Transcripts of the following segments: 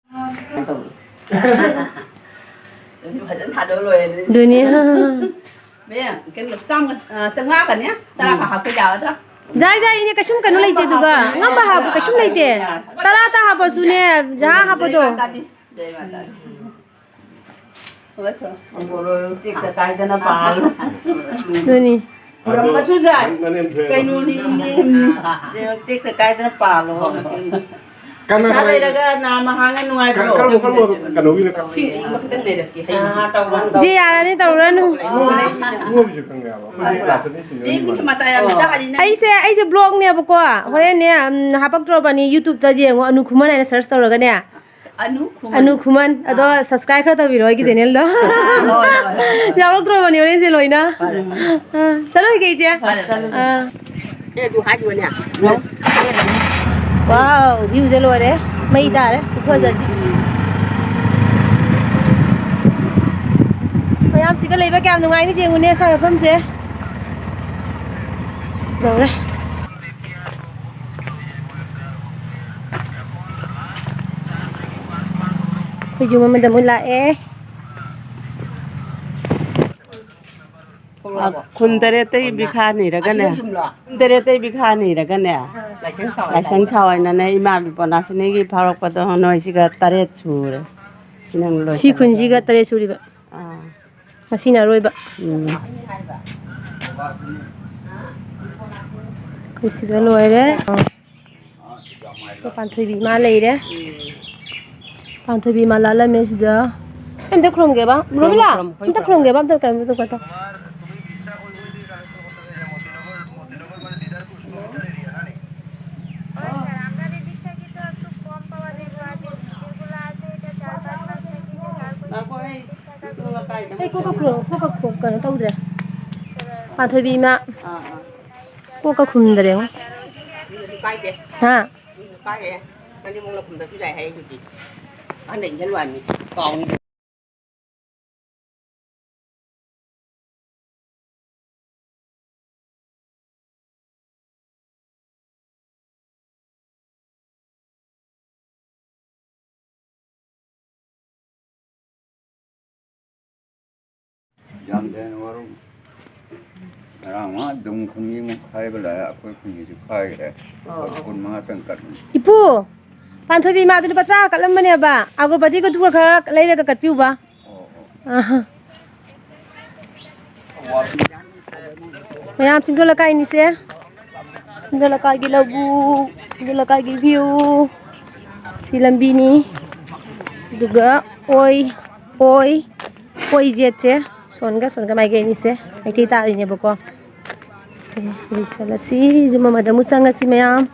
vẫn thả đồ rồi Đưa nè. bây giờ cái lực xong chân mát rồi nhé ta là học cái giờ đó Jai jai ini kasum kanu leite duga. Ngapa habu kasum leite. Tara ta habu sune jaha habu to. Duni. Orang kasih jai. Kayak nuni ini. Tik terkait dengan palu. Saya ada nama hangat nuai bro. Kalau kalau ini kan. si makita nila ki Ji ara ni tawranu. Ngô bị căng ngào. Cái là sân sỉ. ni bisa mata ya bisa kali na Ai se blog ne ba ko. Hore ne hapak tro bani YouTube ta je ngo anu khuman ai search tawra ga ne. Anu khuman ado subscribe kar ta biro ki channel do. Ya blog tro bani ore se loina. Chalo ke je. Cái du hai du nè. Wow, view je lo re. Mai ta re. Ko ja ji. Mayam si ka leiba kam nungai ni je ngune sa pham je. Rồi đây. Bây giờ mình đã muốn lại 군대에 때 비카니 라가네. 군대에 때 비카니 라가네. 라이생 차와이나네 이마비 보나스네기 바로빠도 노이시가 따레 추레. 그냥 로. Si kun si ga tare suri ba. 아. Masina roi ba. Cái gì đó lôi đấy. Cái bàn thôi bị má lấy đấy. Bàn thôi bị má lá mấy gì đó. Em thấy khom cái ba. Rồi là. Em thấy khom cái ba. Em thấy cái tôi cái cô có khum cái nó tao đấy. Bàn thôi bị má. Cô có khum đấy không? Ha. Cái đi mua là cũng được cái này hay gì? Anh định nhân luận còn Jamden waru rama dung khungi mu khai bala akoi khungi ju khai re kun ma tang kat Ibu, pan thôi bị má tôi bắt ra cắt lắm nè ba. Aku berarti kau tu kau lấy ra cắt piu ba. Mayam singgah lakai ni se. Singgah lakai gila bu, singgah lakai gila view. Silam bini. Juga oi jete. Songa mai gini se. Mai kita hari ni boko. Se, bisa si, cuma ada musang si mayam.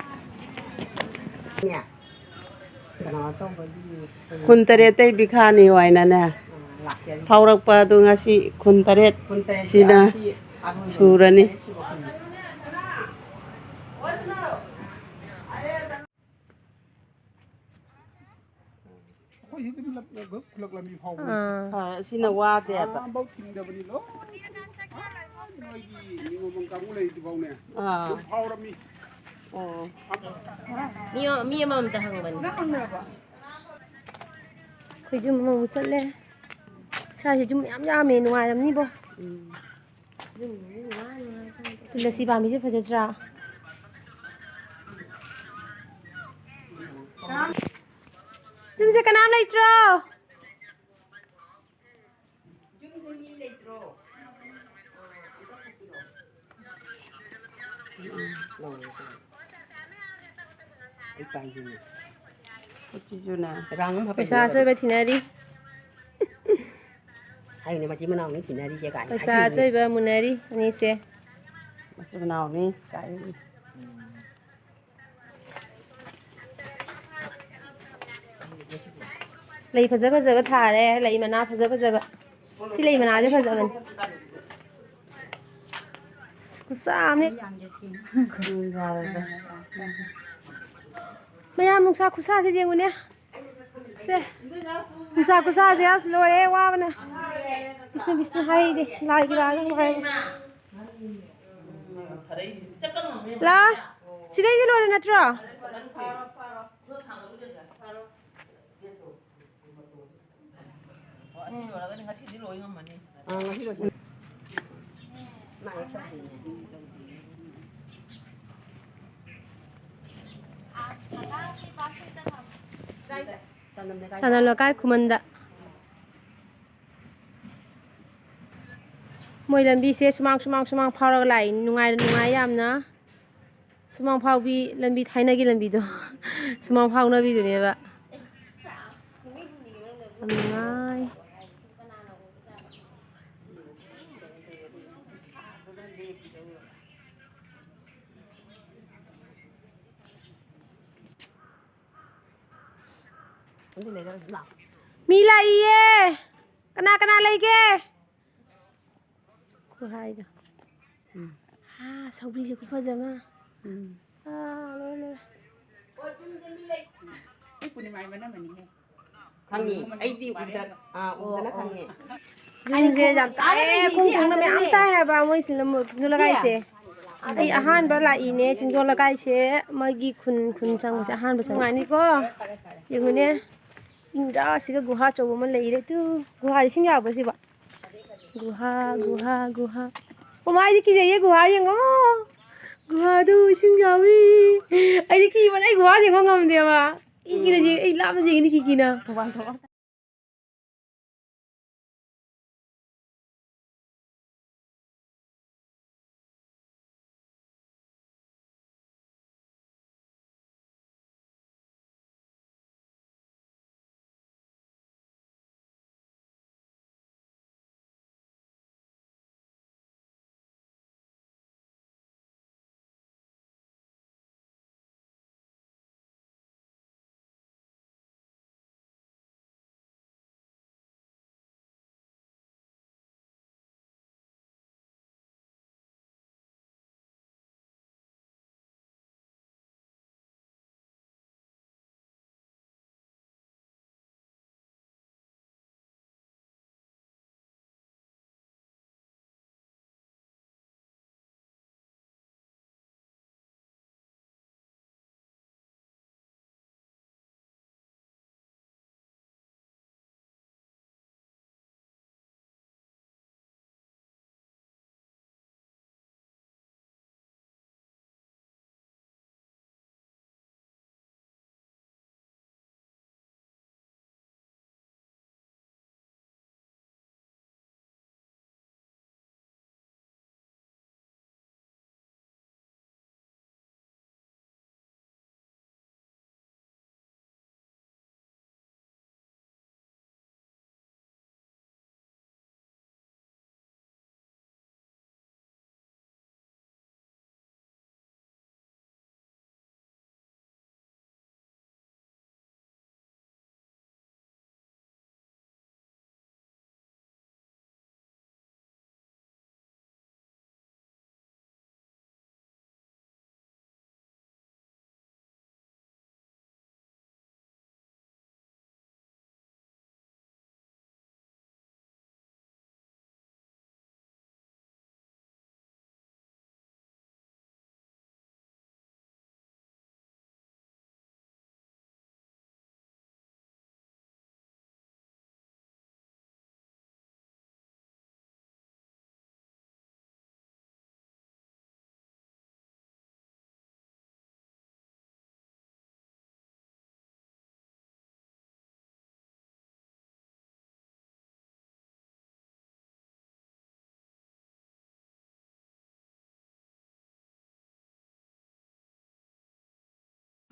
군대에 때 비카니 와이나네. 파우락바도 가시 군대에 지나 수라니. 아, 신나 와 대봐. 아. 어. Mia mam dah hang ban. Kau cuma mau mutat le. Saya cuma am menu ayam ni boh. Tu nasi bami je pasal cerah. Cuma saya kenal lagi cerah. Pesa chơi bài thì này đi. Hay này mà chỉ mà nào ní thì này đi chơi cái. Pesa chơi bài muốn này đi, anh ấy sẽ. Mà chỉ mà nào ní cái. Lấy phải giờ thả đấy, lấy mà na phải giờ. Chỉ lấy mà na chứ phải giờ mình. Kusam đấy. Maya mungsa kusa je jeng ne se mungsa kusa je as lo re wa bana bisnu hai de lai gira hai la sigai je lo re natra 놀아가 내가 시디 로잉 엄마니. ที่เราSana lo kai kumanda. Moi lambi se sumang phau ra lai nungai yam na. Sumang phau bi lambi thaina gi lambi do. Sumang phau na bi do ne ba. Nungai. Mila iye. Kana lai ke. Ku hai da. Ha, saubri je ku fazama. Lo. ครั้งนี้ไอ้ที่อุตนะครั้งนี้ Jung je jam ta kung na me am ta ha ba moi silam nu la kai se. Ai ahan ba la I ne jing la kai se ma gi khun chang se ahan ba sa ngani ko. Yung ne ingda siga guha chobo man lei re tu guha sing ya ba si ba. Guha. O mai di ki je ye guha ye ngo. Guha du sing ya wi. Ai di ki ba ai guha je ngo ngam de ba. I ki je ai la ma je ni ki na.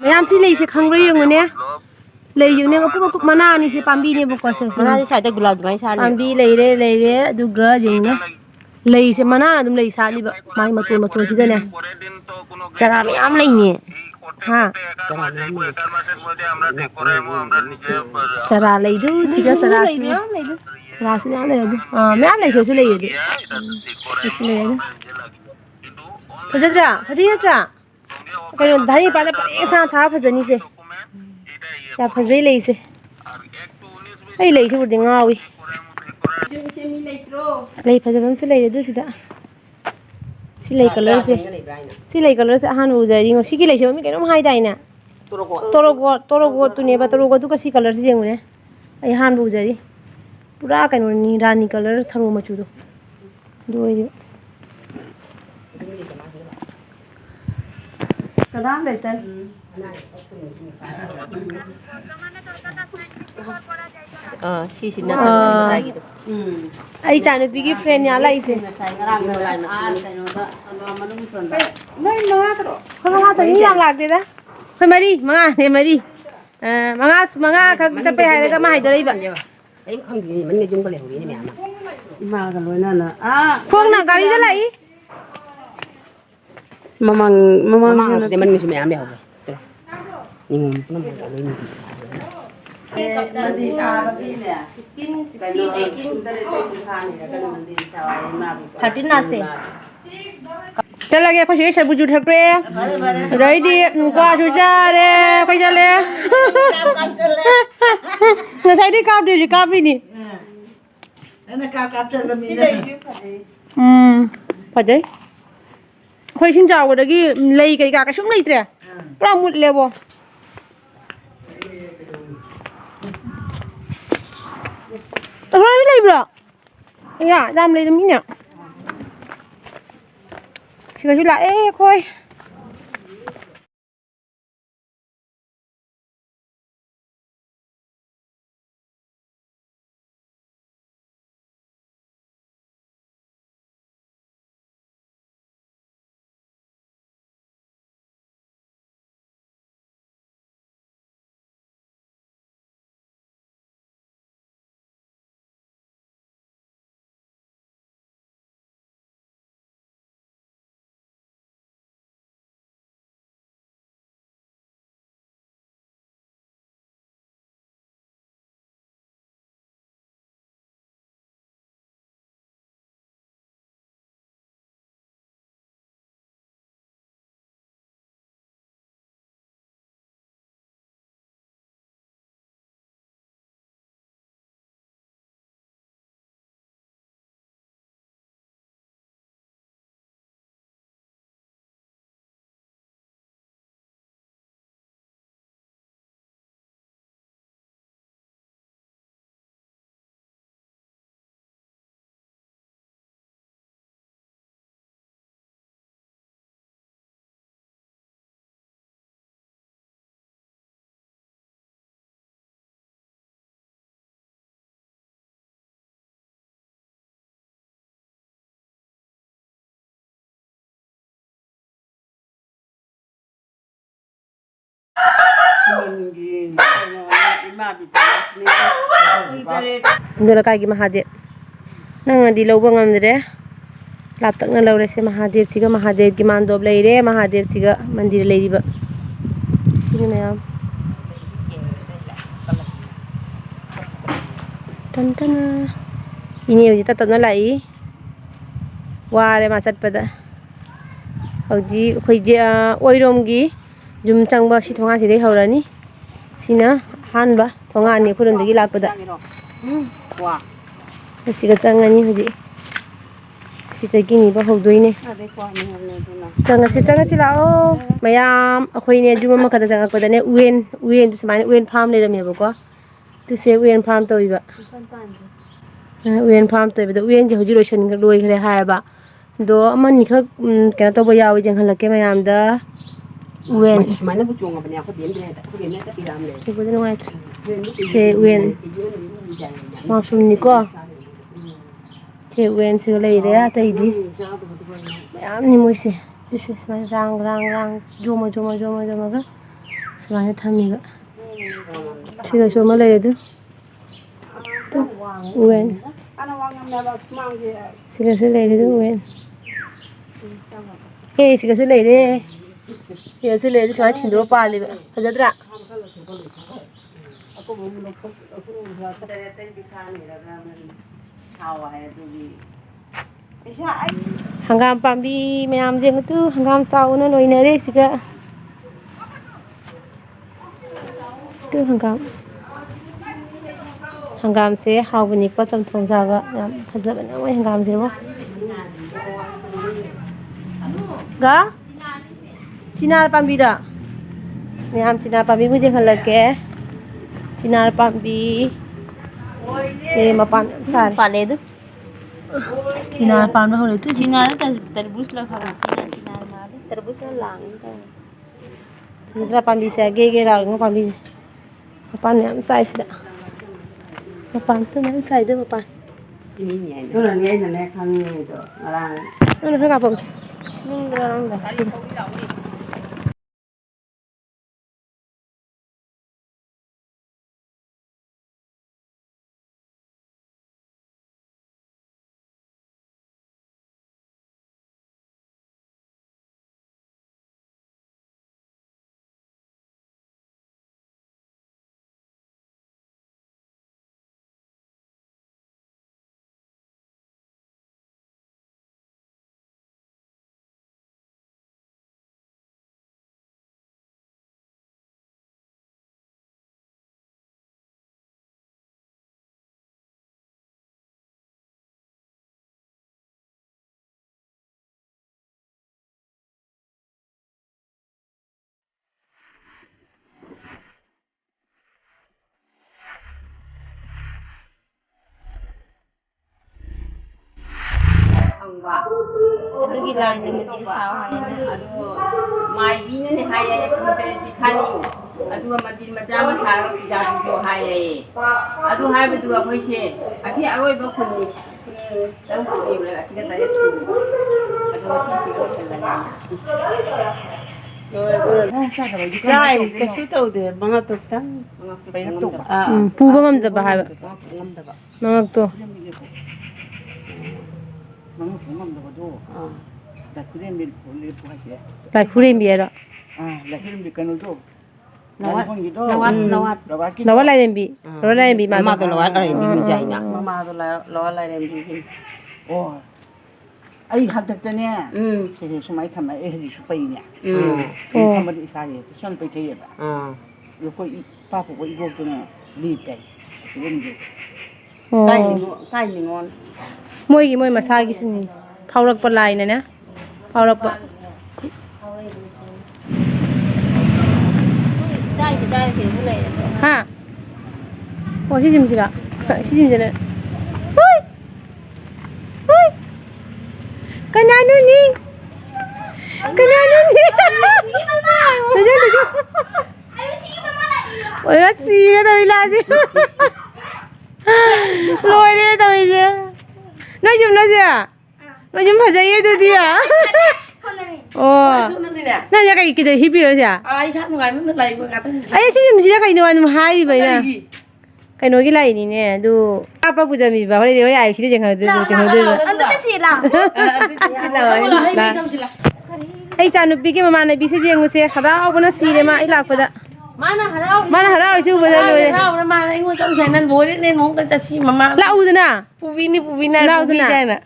Mayam si lei se khangre yung ne lei yung ne ko mana ni se pambi ne bu ko se mana di sai da gulab mai sa ni pambi lei re du ga jing ne lei se mana dum lei sa li ba mai matu si da ne chara mayam lei ne ha chara lei du si ga chara si mayam lei du mayam lei so lei de Fazitra Kaya dhani pala paisa tha phajani se ya phajai lei se ai lei se budi ngawi lei phajabam se lei du sida si lei color se han uzari ngo si ki lei se mi kenom hai dai na torogo tu ne ba torogo tu ka si color se jeng ne ai han bu uzari ꯄꯨꯔꯥ ꯀꯩꯅꯣꯅꯤ ꯔꯥꯅꯤ colour ꯊꯔꯣ ꯃꯆꯨꯗꯣ ꯑꯗꯨ ꯑꯣꯏꯗꯤ ꯀꯅꯥꯝ ꯂꯩꯇꯦ 시시나 자기도 ꯑꯩ ꯏꯆꯥꯅꯨꯄꯤꯒꯤ ꯐ꯭ꯔꯦꯟ ꯌꯥ ꯂꯥꯛꯏꯁꯦ ꯅꯣꯏ ꯃꯉꯥ ꯑꯩꯈꯣꯏ ꯃꯉꯥ ꯃꯤ ꯌꯥꯝ ꯂꯥꯛꯇꯦꯗ ꯑꯩꯈꯣꯏ ꯃꯔꯤ ꯃꯉꯥꯅꯦ ꯃꯔꯤ ꯃꯉꯥꯈꯛ ꯆꯠꯄꯩ ꯍꯥꯏꯔꯒ ꯑꯃ ꯍꯥꯏꯗꯣꯔꯛꯏꯕ ꯑꯩ ꯈꯪꯗꯦ ꯃꯅꯤꯡ ꯌꯨꯝꯒ ꯂꯩꯍꯧꯔꯤꯅꯦ ꯃꯌꯥꯝ ꯑꯃ 이마가 로이나나 ꯈꯣꯡꯅ ꯒꯥꯔꯤꯗ ꯂꯥꯛꯏ ꯃꯃꯥꯡꯗ ꯃꯅꯤꯡꯁꯨ ꯃꯌꯥꯝ ꯂꯩꯍꯧꯔꯦ ꯅꯤꯉꯣꯝ ꯄꯨꯝꯅꯃꯛ ꯂꯣꯏ ꯃꯟꯗꯤ ꯁꯥꯕꯒꯤꯅꯦ 15, 16, 18 13 나세 ꯆꯠꯂꯒꯦ ꯑꯩꯈꯣꯏ ꯁꯤꯒꯤ ꯁꯔꯕꯨꯖꯨ ꯊꯛꯈ꯭ꯔꯦ ꯑꯗꯩꯗꯤ ꯀ꯭ꯋꯥꯁꯨ ꯆꯥꯔꯦ ꯑꯩꯈꯣꯏ ꯆꯠꯂꯦ ꯉꯁꯥꯏꯗꯤ ꯀꯥꯞꯇꯦ ꯍꯧꯖꯤꯛ ꯀꯥꯞꯄꯤꯅꯤ ꯐꯖꯩ ꯑꯩꯈꯣꯏ ꯏꯁꯤꯡ ꯆꯥꯎꯕꯗꯒꯤ ꯂꯩ ꯀꯩꯀꯥ ꯀꯩꯁꯨꯝ ꯂꯩꯇ꯭ꯔꯦ ꯄꯨꯔꯥ ꯃꯨꯠꯂꯦꯕꯣ ꯑꯁ꯭ꯋꯥꯏꯗ ꯂꯩꯕ꯭ꯔꯣ ꯌꯥꯝ ꯂꯩꯔꯝꯃꯤꯅꯦ ꯁꯤꯒꯁꯨ ꯂꯥꯛꯑꯦ ꯑꯩꯈꯣꯏ ꯂꯩꯀꯥꯏꯒꯤ ꯃꯍꯥꯗꯦꯕ ꯅꯪꯅꯗꯤ ꯂꯧꯕ ꯉꯝꯗ꯭ꯔꯦ ꯂꯥꯞꯇꯛꯅ ꯂꯧꯔꯦꯁꯦ ꯃꯍꯥꯗꯦꯕꯁꯤꯒ ꯃꯍꯥꯗꯦꯕꯒꯤ ꯃꯥꯟꯗꯣꯞ ꯂꯩꯔꯦ ꯃꯍꯥꯗꯦꯕꯁꯤꯒ ꯃꯟꯗꯤꯔ ꯂꯩꯔꯤꯕ ꯁꯤꯅꯤ ꯃꯌꯥꯝ ꯇꯟꯇꯅ ꯏꯅꯦ ꯍꯧꯖꯤꯛ ꯇꯞꯅ ꯂꯥꯛꯏ ꯋꯥꯔꯦ ꯃꯥ ꯆꯠꯄꯗ ꯍꯧꯖꯤꯛ ꯑꯩꯈꯣꯏ ꯑꯣꯏꯔꯣꯝꯒꯤ ꯌꯨꯝ ꯆꯪꯕ ꯁꯤ ꯊꯣꯡꯒꯥꯟꯁꯤꯗꯩ ꯍꯧꯔꯅꯤ ꯁꯤꯅ ꯑꯍꯥꯟꯕ ꯊꯣꯡꯒꯥꯟꯅꯤ ꯑꯩꯈꯣꯏꯔꯣꯝꯗꯒꯤ ꯂꯥꯛꯄꯗ ꯁꯤꯒ ꯆꯪꯉꯅꯤ ꯍꯧꯖꯤꯛ ꯁꯤꯗꯒꯤꯅꯤꯕ ꯍꯧꯗꯣꯏꯅꯦ ꯆꯪꯉꯁꯤ ꯂꯥꯛꯑꯣ ꯃꯌꯥꯝ ꯑꯩꯈꯣꯏꯅꯦ ꯌꯨꯝ ꯑꯃꯈꯛꯇ ꯆꯪꯉꯛꯄꯗꯅꯦ ꯎꯌꯦꯟꯗꯨ ꯁꯨꯃꯥꯏꯅ ꯎꯌꯦꯟ ꯐꯥꯝ ꯂꯩꯔꯝꯃꯦꯕꯀோ ꯇꯨꯁꯦ ꯎꯌꯦꯟ ꯐꯥꯝ ꯇꯧꯏꯕ ꯎꯌꯦꯟ ꯐꯥꯝ ꯇꯧꯏꯕꯗ ꯎꯌꯦꯟꯁꯦ ꯍꯧꯖꯤꯛ ꯂꯣꯏꯈ꯭ꯔꯦ ꯍꯥꯏꯌꯦꯕ ꯑꯗꯣ ꯑꯃꯅꯤꯈꯛ ꯀꯩꯅꯣ ꯇꯧꯕ ꯌꯥꯎꯋꯤ ꯌꯦꯡꯍꯜꯂꯛꯀꯦ ꯃꯌꯥꯝꯗ ꯎꯌꯦꯟ ꯁꯨꯃꯥꯏꯅꯕꯨ ꯆꯣꯡꯉꯕꯅꯦ ꯑꯩꯈꯣꯏ ꯏꯔꯥꯝꯅꯦ ꯎꯕꯗ ꯅꯨꯡꯉꯥꯏꯇ꯭ꯔꯦ ꯁꯦ ꯎꯌꯦꯟ ꯃꯥꯁꯨꯝꯅꯤꯀꯣ ꯁꯦ ꯎꯌꯦꯟꯁꯤꯒ ꯂꯩꯔꯦ ꯑꯇꯩꯗꯤ ꯃꯌꯥꯝꯅꯤ ꯃꯣꯏꯁꯦ ꯑꯗꯨꯁꯦ ꯁꯨꯃꯥꯏꯅ ꯔꯥꯡ ꯖꯣꯝꯃꯒ ꯁꯨꯃꯥꯏꯅ ꯊꯝꯃꯤꯕ ꯁꯤꯒꯁꯨ ꯑꯃ ꯂꯩꯔꯦ ꯑꯗꯨ ꯎꯌꯦꯟ ꯁꯤꯒꯁꯨ ꯂꯩꯔꯦ ꯑꯗꯨ ꯎꯌꯦꯟ ꯁꯤꯒꯁꯨ ꯂꯩꯔꯦ ꯁꯨꯃꯥꯏꯅ ꯊꯤꯟꯗꯣꯛꯑ ꯄꯥꯜꯂꯤꯕ ꯐꯖꯗ꯭ꯔꯥ ꯍꯪꯒꯥꯝ ꯄꯥꯝꯕꯤ ꯃꯌꯥꯝꯁꯦ ꯃꯇꯨ ꯍꯪꯒꯥꯝ ꯆꯥꯎꯅ ꯂꯣꯏꯅꯔꯦ ꯁꯤꯒ ꯍꯪꯒꯥꯝꯁꯦ ꯍꯥꯎꯕꯅꯤꯀꯣ ꯆꯝꯊꯣꯡ ꯆꯥꯕ ꯌꯥꯝ ꯐꯖꯕꯅꯦ ꯃꯣꯏ ꯍꯪꯒꯥꯝꯁꯦꯕꯣ ꯆꯤꯅꯥꯔ ꯄꯥꯝꯕꯤꯗ ꯃꯌꯥꯝ ꯆꯤꯅꯥꯔ ꯄꯥꯝꯕꯤ ꯌꯦꯡꯍꯜꯂꯛꯀꯦ ꯆꯤꯅꯥꯔ ꯄꯥꯝꯕꯤ ꯁꯦ ꯃꯄꯥꯟ ꯌꯥꯝ ꯁꯥꯔꯦ पाले दो ꯆꯤꯅꯥ ꯄꯥꯟꯕ ꯍꯧꯔꯦ ꯇꯨ चीना तरबूज लगा चीना माले तरबूज लांग ꯐꯖꯗ꯭ꯔꯥ ꯄꯥꯝꯕꯤꯁꯦ ꯒꯦ ꯂꯥꯎꯔꯒ ꯄꯥꯝꯕꯤꯁꯦ ꯃꯄꯥꯟ ꯌꯥꯝ ꯆꯥꯏ ꯁꯤꯗ ꯃꯄꯥꯟ ꯇꯨ ꯌꯥꯝ ꯆꯥꯏꯗ ꯃꯄꯥꯟ 그러니 얘는 내 강의도 나랑 ꯅꯪꯅ ꯈꯔ ꯀꯥꯞꯄꯛꯁꯦ ꯅꯤꯡꯗ꯭ꯔꯥ ꯅꯪꯗ ꯑꯗꯨꯒꯤ ꯂꯥꯏꯟꯗ ꯃꯇꯦꯛ ꯁꯥꯎ ꯍꯥꯏꯅ माई बीने ने हाय ये कुंते दिखानी अदुगा मदिर मजा मा सारा पिजा जो हाय ये अदु हाय बदुगा भइसे असि अरोय ब खुनि तंग कुनि ले असि का तारे तु अदु मसी सी को चलना 짜이 그수 떠오대 mga tuk당 ꯄꯨꯕ ꯉꯝꯗꯕ ꯍꯥꯏꯕ ꯃꯉꯛꯇꯣ ꯂꯥꯏ ꯈꯨꯔꯦꯝꯕꯤ ꯍꯥꯏꯔꯣ ꯂꯋꯥ ꯂꯥꯏꯔꯦꯝꯕꯤ 마도 로알 라임비 미자이나 마마도 로알 라임비 어. 아이 한덕전에 세세 수마이 타마 에리 수빠이냐. 한번 이사에 손 빼제야. 요거 이 바보고 이거는 리페. 이런 게. 까이닝온 ꯃꯣꯏꯒꯤ ꯃꯣꯏ ꯃꯁꯥꯒꯤꯁꯤꯅꯤ ꯐꯥꯎꯔꯛꯄ ꯂꯥꯏꯅꯅꯦ ꯐꯥꯎꯔꯛꯄ dai thì cái này ꯍꯥ ꯑꯣ ꯁꯤ ꯖꯤꯝꯁꯤꯔꯥ ꯁꯤ ꯖꯤꯝꯁꯤꯔ ꯍꯣꯏ ꯍꯣꯏ ꯀꯅꯥꯅꯣꯅꯤ ꯀꯅꯥꯅꯣꯅꯤ ꯅꯖꯣ ꯑꯣꯏ ꯁꯤꯔꯦ ꯇꯧꯏ ꯂꯥꯁꯦ ꯂꯣꯏꯔꯦ ꯇꯧꯏꯁꯦ ꯅꯣꯏ 좀ꯐꯖꯩꯌꯦ ꯑꯗꯨꯗꯤ ꯑꯣ ꯅꯪ ꯀꯩ ꯀꯤꯗ ꯍꯤꯞꯄꯤꯔꯣꯁꯦ 아이 참 가면 라이브 같은 ꯑꯩ ꯁꯤ ꯖꯤꯝꯁꯤꯗ ꯀꯩꯅꯣ ꯑꯗꯨꯝ ꯍꯥꯏꯔꯤꯕ ꯑꯩꯅ ꯀꯩꯅꯣꯒꯤ ꯂꯥꯏꯅꯤꯅꯦ ꯑꯗꯨ ꯀꯥꯞꯄ ꯄꯨꯖꯃꯤꯕ ꯍꯣꯔꯦꯟ ꯍꯣꯔꯦꯟ 아이씨ꯗ ꯆꯦꯡꯍꯧꯗꯣꯏꯕ ꯑꯩ ꯏꯆꯥꯅꯨꯄꯤꯒꯤ ꯃꯃꯥꯟꯅꯕꯤꯁꯦ ꯌꯦꯡꯉꯨꯁꯦ ꯍꯔꯥꯎꯕꯅ ꯁꯤꯔꯦ ꯃꯥ ꯑꯩ ꯂꯥꯛꯄꯗ ꯃꯥꯅ ꯍꯔꯥꯎꯔꯤꯁꯤ ꯎꯕꯗ ꯂꯣꯏꯔꯦ ꯂꯥꯛꯎꯗꯅ ꯂꯥꯛꯎꯗꯅ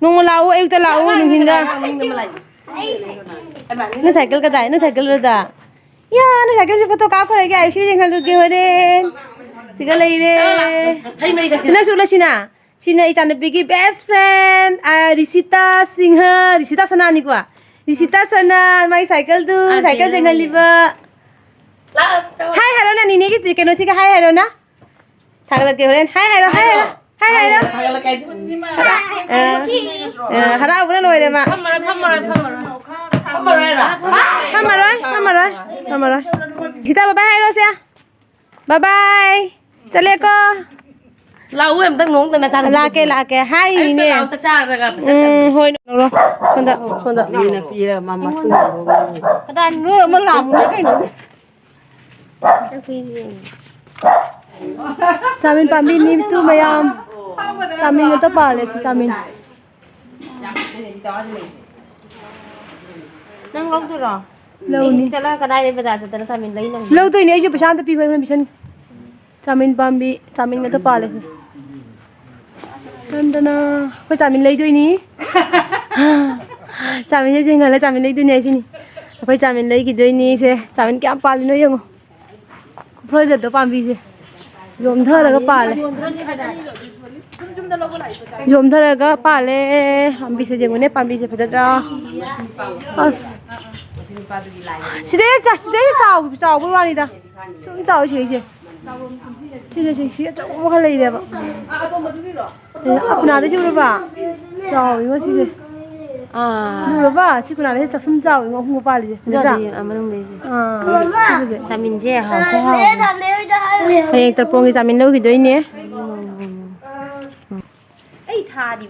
ꯅꯣꯡꯃ ꯂꯥꯛꯎ ꯑꯌꯨꯛꯇ ꯂꯥꯛꯎ ꯅꯨꯡꯊꯤꯟꯗ ꯅꯪ ꯁꯥꯏꯀꯜ ꯀꯗꯥꯏ ꯅꯪ ꯁꯥꯏꯀꯜꯗ ꯌꯥ ꯅꯪ ꯁꯥꯏꯀꯜꯁꯦ ꯐꯣꯇꯣ ꯀꯥꯞꯈ꯭ꯔꯒꯦ ꯑꯥꯏꯁꯤꯗ ꯌꯦꯡꯍꯜꯂꯨꯒꯦ ꯍꯣꯔꯦꯟ siga leire. Sina sula sina. Sina icanupigi best friend. Risita Singha. Risita sana ni kuah. Risita sana. Mai cycle tu. Cycle jangan liba. Hai hero na nini gitu. Keno cika hai hero na. Thangla ke horen. Hai hero. Hai hero. Hai hero. Thangla ke itu ni mah. Harap bukan loh ini mah. Hamarai. Sita bye bye hero sia. Bye bye. Chale ko. Lau em tang nong tang na chan. Lake hai ni. Lau chắc chắc ra gặp. Hoi no. Sonda. Ni na pira mama tu. Kada ngơ mà làm cái nữa. Samin pambi ni tu mayam. Samin itu pale si samin. Nang lâu tu rồi. Lâu ni. Chala kadai ni bata sa tana samin lai nang. Lâu tu ni aja pesan tapi kau mission. Samin pambi, samin itu pale. Kandana, kau samin lai tu ini. Samin aja enggak lah samin lai tu ni sini. Kau samin lai gitu ini sih. Samin kaya pale no yang. Kau first itu pambi sih. Jom thar agak pale. Jom thar agak pale. Pambi sih jangan ni pambi sih pada dah. As. Sudah caw buat ni dah. Cuma caw sih. 치즈 식시 조금 할래 이래 봐. 나도 지금 봐. 자, 이거 치즈. 누가 봐. 지금 나를 해서 숨자 이거 홍보 빨리. Giờ thì mà nông đi 치즈. sao mình dễ học sao học 그냥 떨뽕이 자민 넣기도 있네.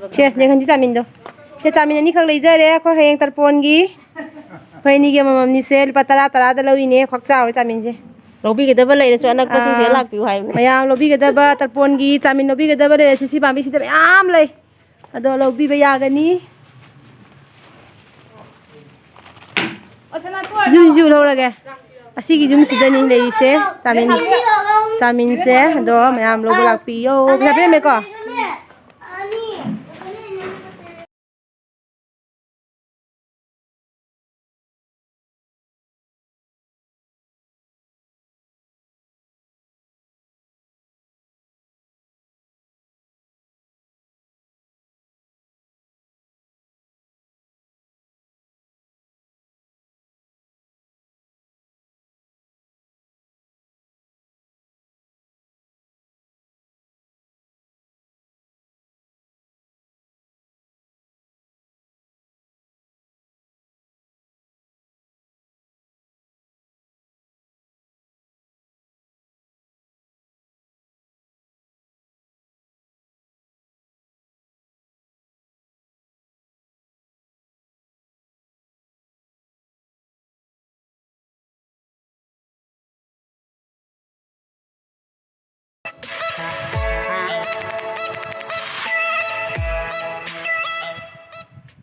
제 내가 한지 자민도. 제 자민은 니가 레이저래. 거 그냥 떨뽕이. 거기 니게 뭐니 셀 빠따라 따라다 러이네. 곽자 자민지. 로비 cái đó vẫn lại cho anh có sinh sẽ lạc biểu hay มายามโลบี้ก็ได้บ่ตะปนกีจามินโลบี้ก็ได้บ่ได้สิบามิสิได้ยามเลยอะดอโลบี้ไปยากันนี่จุจุโลละแกอะสิกิจุมสิได้นี่เลยเซจามินเซดอมายามโลบลักปีโยไปเปเมก็